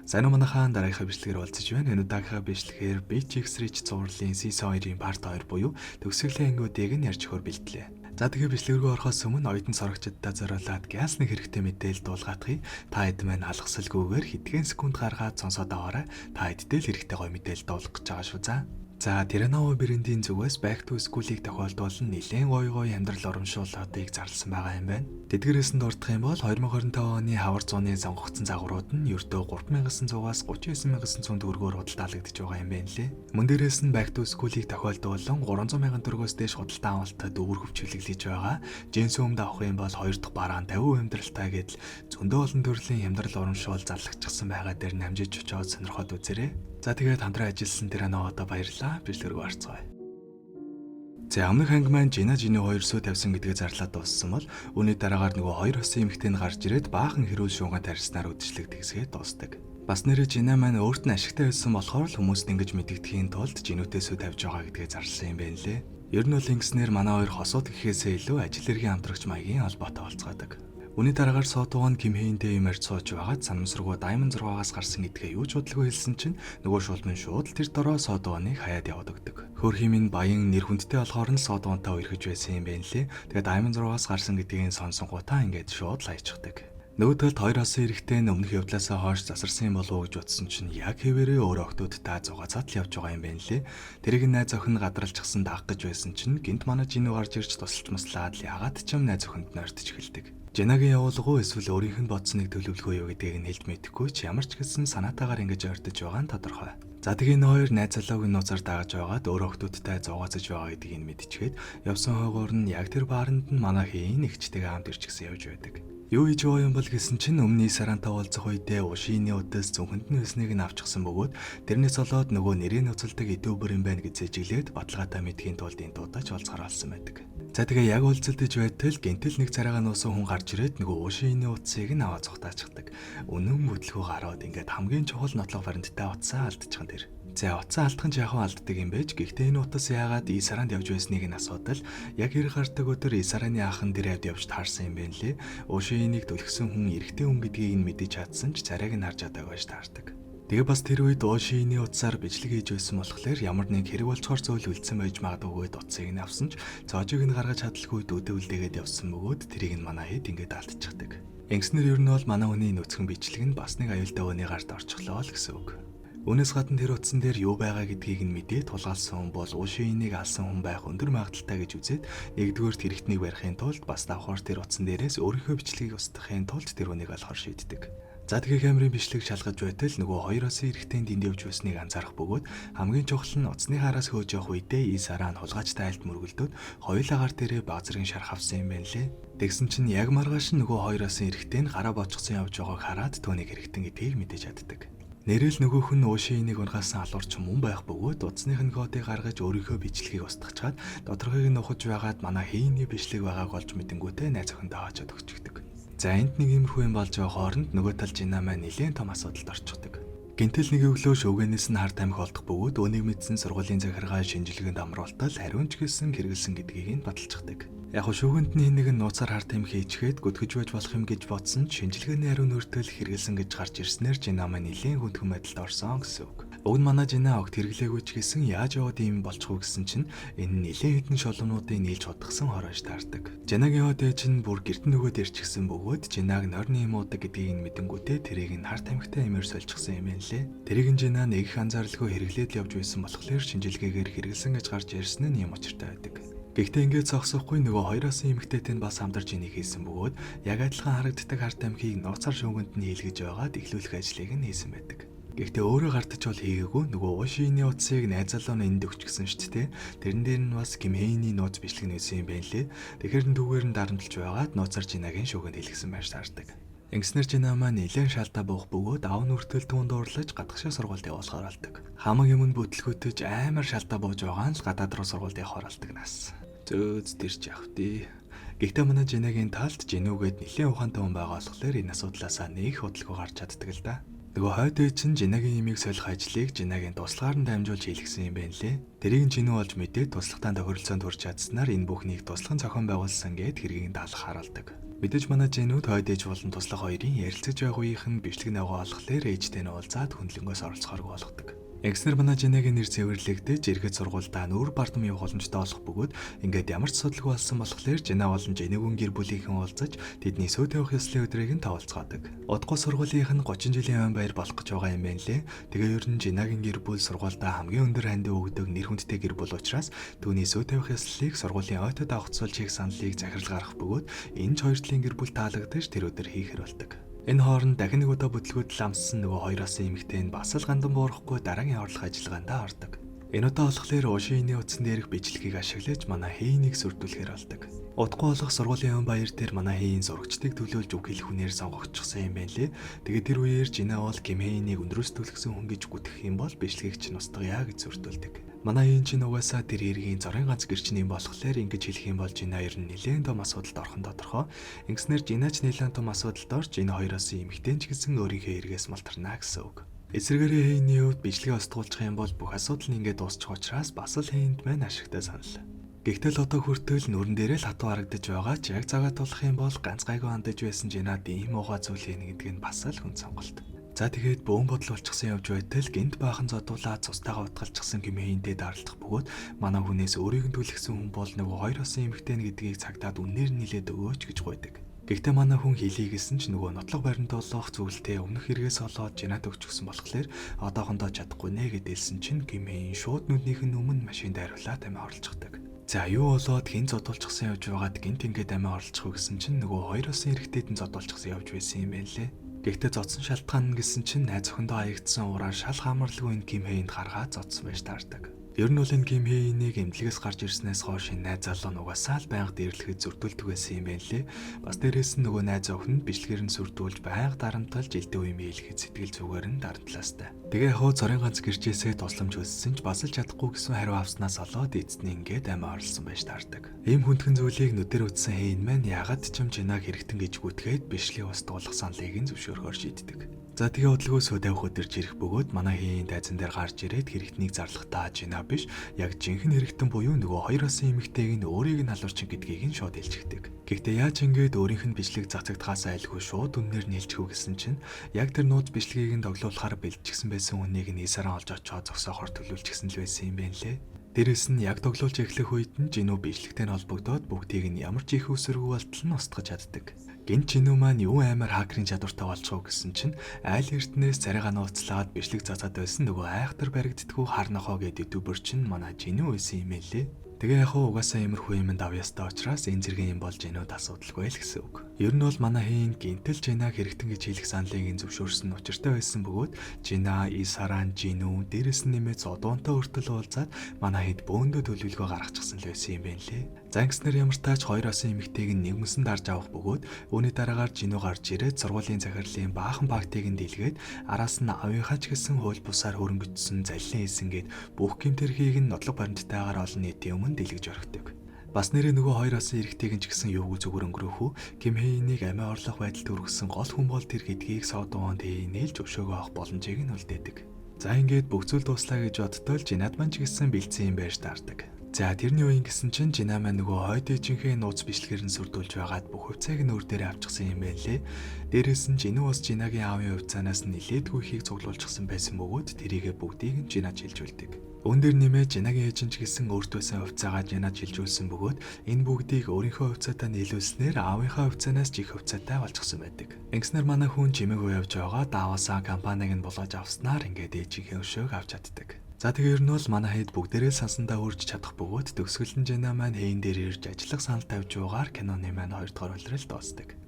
Сайн уу манайхаа дараагийнхаа бичлэгээр уулзаж байна. Энэ удаагийнхаа бичлэгээр BGX Reach зурлалын Season 2-ын Part 2 буюу төгсгөлийн ангиудыг нь ярьж өгөхөөр бэлтлээ. За тэгэхээр бичлэг рүү орохоос өмнө оюутан сорогчдод зориулаад гясны хэрэгтэй мэдээлэл дуулгаадахыг та хэд маань алгасалгүйгээр хэдхэн секунд гаргаад сонсоод аваарай. Та хэддээ л хэрэгтэй гоё мэдээлэл дуулгах гэж байгаа шүү за. За Terranova брендийн зүгээс Back to School-ийг тохиолдуулан нэлээд гоё амьдрал урамшууллуудыг зарласан байгаа юм байна. Тэдгээрээс нь дурдах юм бол 2025 оны хавар зууны сонгогдсон загварууд нь ердөө 3900-аас 39900 төгрөгөөр худалдаалагдж байгаа юм байна лээ. Мөн дээрээс нь Back to School-ийг тохиолдуулан 300 мянган төгрөгөөс дээш худалдаа авалтад өвөр хөвчлөглөж байгаа. Джинс өмд авах юм бол 2 дахь бараан 50% амьдралтай гэдэл зөндөө олон төрлийн амьдрал урамшуул залгачсан байгаа дээр намжиж очоод сонирхоод үзээрэй. За тэгээд хамтран ажилласан Terranovад баярлалаа. Бичлэг рүү орцгоё. За өмнөх анги маань Жина Жины 2 сүү тавьсан гэдгээ зарлаад дууссан бол үүний дараагаар нөгөө 2 хосын эмэгтэй нь гарч ирээд баахан хэрүүл шууган тарьснаар үдшилэг тэгсгээд дуустдаг. Бас нэрээ Жина маань өөрт нь ашигтай байсан болохоор л хүмүүст ингэж мэдэгдэхийн тулд Жинүүтэй сүү тавьж байгаа гэдгээ зарласан юм байна лээ. Ер нь бол ингэснээр манай хоёр хосууд гэхээсээ илүү ажил хэргийн хамтрагч маягийн холбоотой болцгоодог. Үүний дараагаар Сотугон Ким Хэйнтэй юм ярьж сууж байгаад санамсаргуу Diamond 6-аас гарсан гэдгээ юу ч бодлого хэлсэн чинь нөгөө шулмын шууд л тэр дороо Сотугоныг хаяад яваад өгдөг. Хөөрхимийн баян нэр хүндтэй болохоор нь Сотугонтой үерхэж байсан юм байна лээ. Тэгээд Diamond 6-аас гарсан гэдгийг сонсонгуудаа ингээд шууд л хайчихдаг. Нөгөө талд хоёр хосын эрэхтэй нь өмнөх явдлаасаа хойш засарсан юм болов уу гэж бодсон чинь яг хэвээрээ өөр охтуудтай зугаацаад л явж байгаа юм байна лээ. Тэрийг найз охин гадралчихсан даах гэж байсан чинь гинт манай Жинүү гарч ирж тусалж маслаад л ягаад ч юм найз охинд нойртож эхэлдэг. Жанагийн явуулгуу эсвэл өөрийнх нь бодсныг төлөвлөхөө юу гэдгийг нь хэлж мэдэхгүй ч ямар ч гэсэн санаатаагаар ингэж ойртож байгаа нь тодорхой. За тэгээ энэ хоёр найз залууг нууцаар дагаж байгаад өөр охтуудтай зугаацаж байгаа гэдгийг нь мэдчихээд явсан хойгоор нь яг тэр бааранд нь манай хийн нэгчтэйгээ хамт ирчихсэн явж байдаг. Юу хийж байгаа юм бол гэсэн чинь өмнө сарантай уулзах үедээ ушины өдөөс зөвхөнд нь өснгийг нь авчихсан бөгөөд тэрнээс болоод нөгөө нэрийн нуцалдаг итүүбэр юм байна гэж зэжиглээд баталгаатай мэдхийн тулд энэ дуудаж олзгоор олсон байдаг. За тэгээ яг уулзалтж байтал гинтэл нэг царайгаа нуусан хүн гарч ирээд нөгөө ушины утсыг нь аваа цухтаачдаг. Үнэн бүтлгүү гараад ингээд хамгийн чухал нотлох баримттай утсаа алдчихсан тэр. За утсаа алдах нь яахан алддаг юм бэ? Гэхдээ энэ утас яагаад Исаранд явж байсныг нь асуудал яг хэрэг гардаг өдөр Исараны ахын дээр явж таарсан юм бэ лээ. Ушиныг төлгсөн хүн эрэгтэй хүн гэдгийг нь мэдэж чадсан ч царайг нь харж чадаагүй байж таардаг. Тэгээ бас тэр үед Ушины утсаар бичлэг хийж байсан болохоор ямар нэг хэрэг болцохоор зөөл үлдсэн байж магадгүй утсыг нь авсан ч цоожиг нь гаргаж чадалгүй дүүдэлдээгээд явсан бөгөөд тэрийг нь манай хэд ингээд алдчихдаг. Ингэснээр ер нь бол манай хүний нүцгэн бичлэг нь бас нэг аюултай хүний гарт орчихлоо л гэсэн үг. Үүнээс гадна тэр утсан дээр юу байгаа гэдгийг нь мэдээ тулгаалсан хүн бол Ушиныг алсан хүн байх өндөр магадaltaй гэж үзээд нэгдүгээр хэрэгтнийг барихын тулд бас давхар тэр утсан дээрээс өөрийнхөө бичлэгийг устгахын тулд тэр хүнийг олохоор шийддэг. За тэгээ камерын бичлэг шалгаж байтал нөгөө хоёр хосын эрэхтэйн дэнд явж байсныг анзаарах бөгөөд хамгийн чухал нь утасны хараас хөөж явах үедээ Исараа нь хулгайчтай айлт мөргөлдөөд хоёулагаар дээрээ баазрын шарх авсан юм байна лээ. Тэгсэн чинь яг маргааш нөгөө хоёр хосын эрэхтэй нь гараа боцгосон явж байгааг хараад түүнийг эрэхтэн гэдгийг мэдэж чаддаг. Нэрэл нөгөөх нь Ушиныг унгасан алуурч мөн байх бөгөөд утасных нь кодыг гаргаж өөрийнхөө бичлэгийг устгачаад доторхыг нь ухаж байгаад манай хийний бичлэг байгааг олж мэдэнгүүтээ найз охиндоо хаачаад өгчдөг. За энд нэг иймэрхүү юм болж байгаа хооронд нөгөө тал Жина маань нэлээд том асуудалд орчихдог. Гинтэл нэг өглөө шүүгэнээс нь харт амих олдох бөгөөд өнийг мэдсэн сургуулийн захиргаа шинжилгээнд амруултал хариун ч гэсэн хэрэгэлсэн гэдгийг нь баталчихдаг. Яг нь шүүгэнд нь нэг нууцаар харт амих хийчгээд гүтгэж байж болох юм гэж бодсон ч шинжилгээний хариун өртөл хэрэгэлсэн гэж гарч ирснээр Жина маань нэлээд хүндхэн байдалд орсон гэсэн үг. Уг нь манай Жина огт хэрэглээгүй ч гэсэн яаж яваад юм болчихгүй гэсэн чинь энэ нэлээд хэдэн шоломнуудыг нийлж хутгсан хороош таардаг. Жинагийн хот ээж нь бүр гэрт нөгөөд ирчихсэн бөгөөд Жинаг нойрны юм уудаг гэдгийг нь мэдэнгүүтээ тэрийг нь харт амихтай юмэр сольчихсан юм байна лээ. Тэрийг нь Жина нэг их анзааралгүй хэрэглээд явж байсан болохоор шинжилгээгээр хэрэгэлсэн гэж гарч ирсэн нь юм учиртай байдаг. Гэхдээ ингээд зогсохгүй нөгөө хоёр хосын эмэгтэйтэй нь бас хамтарч энийг хийсэн бөгөөд яг адилхан харагддаг харт амхийг нууцаар шүүгэнд нь хийлгэж байгаад эхлүүлэх ажлыг нь хийсэн байдаг. Гэхдээ өөрөө гартаж бол хийгээгүй нөгөө Ушины утсыг найз залуу нь энд өгчихсөн шүү дээ. Тэрэн дээр нь бас Ким Хэйний нууц бичлэг нээсэн юм байна лээ. Тэгэхээр нь түүгээр нь дарамтлж байгаад нууцаар Жинагийн шүүгэнд хэлгсэн байж таардаг. Ингэснээр Жина маань нэлээд шалтаа буух бөгөөд аав нүртэл түүнд уурлаж гадагшаа сургуульд явуулахаар болдог. Хамаг юмд бүтлгүүтэж амар шалтаа бууж байгаа нь л гадаад руу сургуульд явахаар болдог нас. Зөөз тэрч явах тий. Гэхдээ манай Жинагийн талд Жинүүгээд нэлээд ухаантай хүн байгаа болохоор энэ асуудлаасаа нэг хөдөлгөөн гарч чаддаг л да. Нөгөө хойд ээж чинь Жинагийн имийг солих ажлыг Жинагийн туслагаар нь дамжуулж хийлгэсэн юм байна лээ. Тэрийг Жинүү олж мэдээд туслагатай тохиролцоонд хүрч чадсанаар энэ бүхнийг туслагын зохион байгуулсан гэд хэргийг даалгах харуулдаг. Мэдээж манай Жинүүд хойд ээж болон туслах хоёрын ярилцаж байх үеийнхэн бичлэг навгаа олохлоор ээжтэй нь уулзаад хүнлэнгөөс оролцохоор болгодог. Экснер манай Жинагийн нэр цэвэрлэгдэж ирэхэд сургуультай нүүр бардам явах боломжтой болох бөгөөд ингээд ямар ч судалгүй болсон болохоор Жина болон Жинэгүн гэр бүлийнхэн уулзаж тэдний сүйд явах ёслын өдрийг нь тавалцгаадаг. Удахгүй сургуулийнх нь 30 жилийн ойн баяр болох гэж байгаа юм байна лээ. Тэгээ ер нь Жинагийн гэр бүл сургуультай хамгийн өндөр хандив өгдөг нэр хүндтэй гэр бүл учраас түүний сүйд явах ёслыг сургуулийн ойтод авахцуулж хийх саналыг захирал гаргах бөгөөд энэ ч хоёр талын гэр бүл таалагдаж тэр өдөр хийхэр болдог. Энэ хооронд дахин нэг удаа бүтлгүүд ламссан нөгөө хоёроос эмэгтэй нь бас л гандан буурахгүй дараагийн орлох ажиллагаандаа ордог. Энэ удаа болохоор уушины утсан дээрх бичлэгийг ашиглаж манай Хэйнийг сүрдүүлэхээр болдог. Удахгүй болох сургуулийн өн баяр дээр манай Хэйн зурагчдыг төлөөлж үг хэлэх хүнээр сонгогдчихсан юм байна лээ. Тэгээд тэр үеэр Жина бол Ким Хэйнийг өндрөөсдүүлсэн хүн гэж гүтгэх юм бол бичлэгийг чинь устгая гэж сүрдүүлдэг. Манай Хэйн чинь угаасаа тэр эргийн зорын ганц гэрчний юм болохоор ингэж хэлэх юм бол Жина ер нь нэлээд том асуудалд орхон тодорхой. Ингэснээр Жинач нэлээд том асуудалд орж энэ хоёроос эмэгтэй ч гэсэн өөрийнхөө эргээс малтарна гэсэн үг. Эсвэргээрээ Хэйний хувьд бичлэгээ устгуулчих юм бол бүх асуудал нь ингээд дуусчих учраас бас л Хэйнд маань ашигтай санал. Гэхдээ л одоо хүртэл нүрэн дээрээ л хатуу харагдаж байгаа ч яг цагаат болох юм бол ганц гайгүй хандаж байсан Жинад ийм муухай зүйл хийнэ гэдэг нь бас л хүн сонголт. За тэгээд бөөн бодол болчихсон явж байтал гинт баахан зодуулаад цустайгаа утгалчихсан Кимэйнтэй даралдах бөгөөд манай хүнээс өөрийг нь түлхсэн хүн бол нөгөө хоёр осын эмэгтэй нь гэдгийг цагтаад үнээр нийлээд өгөөч гэж гуйдаг. Гэхдээ манай хүн хэлий гэсэн ч нөгөө нотлох баримт олох зүйлтэй өмнөх хэрэгээс олоод Жинад өгчихсөн болохоор одоохондоо чадахгүй нэ гэдэлсэн чинь Кимэйн шууд нүднийх нь өмнө машинд хариулаад амиа орлцдог. За юу болоод хин зодуулчихсан явж байгаад гинт ингээд амиа орлцох вэ гэсэн чинь нөгөө хоёр осын эрэгтэйд нь зодуулчихсан явж байсан юм байна лээ. Гэхдээ зодсон шалтгаан нь гэсэн чинь найз охиндоо аягдсан ураар шал хамарлгүй энэ Ким Хэйнд гаргаад зодсон байж таардаг. Ер нь бол энэ Ким Хэйнийг эмнэлгээс гарч ирснээс хойш энэ найз залуу нугасаа л байнга дээрлэхэд зөрдүүлдэг байсан юм байна лээ. Бас дээрээс нь нөгөө найз охинд бичлэгээр нь сүрдүүлж байнга дарамталж илдээ үе мэйлэхэд сэтгэл зүгээр нь дарамтлаастай. Тэгээ хоо цорын ганц гэрчээсээ тусламж хүссэн ч бас л чадахгүй гэсэн хариу авснаас олоод эцний ингээд амиа орлсон байж таардаг. Ийм хүндхэн зүйлийг нүдээр үтсэн Хэйн маань ягаад ч юм Жинаг хэрэгтэн гэж гүтгээд бичлэгийг устгуулах саналыг нь зөвшөөрөхөөр шийддэг. За тэгээ бодлогоос өдөөг өдөрж ирэх бөгөөд манай Хэйн дайзан дээр гарч ирээд хэрэгтнийг зарлахтаа Жина биш яг жинхэнэ хэрэгтэн буюу нөгөө хоёр осын эмэгтэйг нь өөрийг нь халуурчин гэдгийг нь шууд хэлчихдэг. Гэхдээ яаж ингээд өөрийнх нь бичлэг цацагдхаас айлгүй шууд үнээр нийлчихв гэсэн чинь яг тэр нууц бичлэгийг нь тоглоулахаар бэлдчихсэн байсан хүнийг нь эсараа олж очоод зогсоохоор төлөвлөжчихсэн л байсан юм байна лээ. Дээрэс нь яг тоглуулж эхлэх үед нь Жинүү бичлэгтэй нь холбогдоод бүгдийг нь ямар ч их үсэргүй болтол нь устгаж чаддаг. Гэнт Жинүү маань юу аймаар хакерын чадвартай болчихоо гэсэн чинь айл эртнээс царайгаа нууцлаад бичлэг цацаад байсан нөгөө айхтар баригддаггүй хар нохоо гэдэг ютубер чинь манай Жинүү байсан юм ээ лээ. Тэгээ яг угаасаа иймэрхүү юмд авьяастай учраас энэ зэргийн юм болж Жинүүд асуудалгүй л гэсэн үг. Ер нь бол манай Хэйн гинтэл Жинаг хэрэгтэн гэж хэлэх саналыг нь зөвшөөрсөн учиртай байсан бөгөөд Жина, Исаран, Жинүү дээрэс нь нэмээд зодуунтай өртөл уулзаад манай хэд бөөндөө төлөвлөгөө гаргачихсан л байсан юм байна лээ. За ингэснээр ямар тач хоёр осын эмэгтэйг нь нэгмсэн дарж авах бөгөөд үүний дараагаар Жинүү гарч ирээд сургуулийн захирлын баахан багтыг нь дэлгээд араас нь авийнхаа ч гэсэн хууль бусаар хөрөнгөжсөн залилын хэлсэнгээд бүх гэмтэрхийг нь нотлог баримттайгаар олон нийтийн өмнө дэлгэж орхидог. Бас нэрээ нөгөө хоёр осын эрэгтэйг нь ч гэсэн юугүй зүгээр өнгөрөөх үү Ким Хэйнийг амиа орлох байдалд хүргэсэн гол хүн бол тэр гэдгийг Содоонд нээлж өшөөгөө авах боломжийг нь үлдээдэг. За ингээд бүх зүйл дуслаа гэж бодтол Жинад маань ч гэсэн бэлдсэн юм байж таардаг. За тэрний үеийн гэсэн чинь Жина маань нөгөө хойд ээжийнхээ нууц бичлэгээр нь сүрдүүлж байгаад бүх хувьцааг нь өөр дээрээ авчихсан юм байна лээ. Дээрээс нь Жинүү бас Жинагийн аавын хувьцаанаас нь нилээдгүй ихийг цуглуулчихсан байсан бөгөөд тэрийгэ бүгдийг нь Жинад шилжүүлдэг. Өн дээр нэмээд Жинагийн ээж нь ч гэсэн өөртөөсөн хувьцаагаа Жинад шилжүүлсэн бөгөөд энэ бүгдийг өөрийнхөө хувьцаатаа нийлүүлснээр аавынхаа хувьцаанаас ч их хувьцаатай болчихсон байдаг. Ингэснээр манай хүн чимээгүй явж байгаа даавасаа компанийг нь болгож авснаар ингээд ээжийнхээ өшөөг авч чаддаг. За тэгэхээр нь бол манай хэд бүгдээрээ сансандаа үрж чадах бөгөөд төгсгөлн Жина маань Хэйн дээр ирж ажиллах санал тавьж байгаагаар киноны маань 2 дугаар улирал дуусдаг.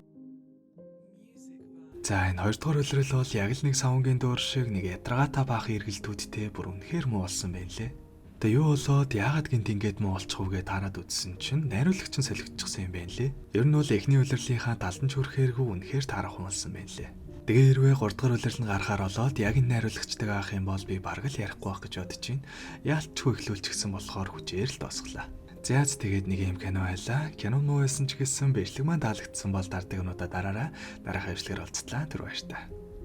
За энэ 2 дугаар улирал бол яг л нэг савнгийн дуур шиг нэг ядаргаатай баах эргэлтүүдтэй бүр үнэхээр муу болсон байна лээ. Тэгээ юу болоод яагаад гинт ингээд муу болчих вэ гэж хараад үзсэн чинь найруулагч нь солигдчихсан юм байна лээ. Ер нь бол эхний улирлынхаа далдан чүрхээргүй үнэхээр таарах болсон байна лээ. Тэгээ хэрвээ 3 дугаар улирал нь гарахаар болоод яг энэ найруулагчтай авах юм бол би бараг л ярихгүй байх гэж бодож байна. Яалтчгүй эхлүүлчихсэн болохоор хүчээр л дуусглаа. Зяац тэгээд нэг юм кино байлаа. Кино муу байсан ч гэсэн бичлэг маань таалагдсан бол дараагийн удаа дараараа дараах хэвшлэр олцтлаа. Түр баяр та.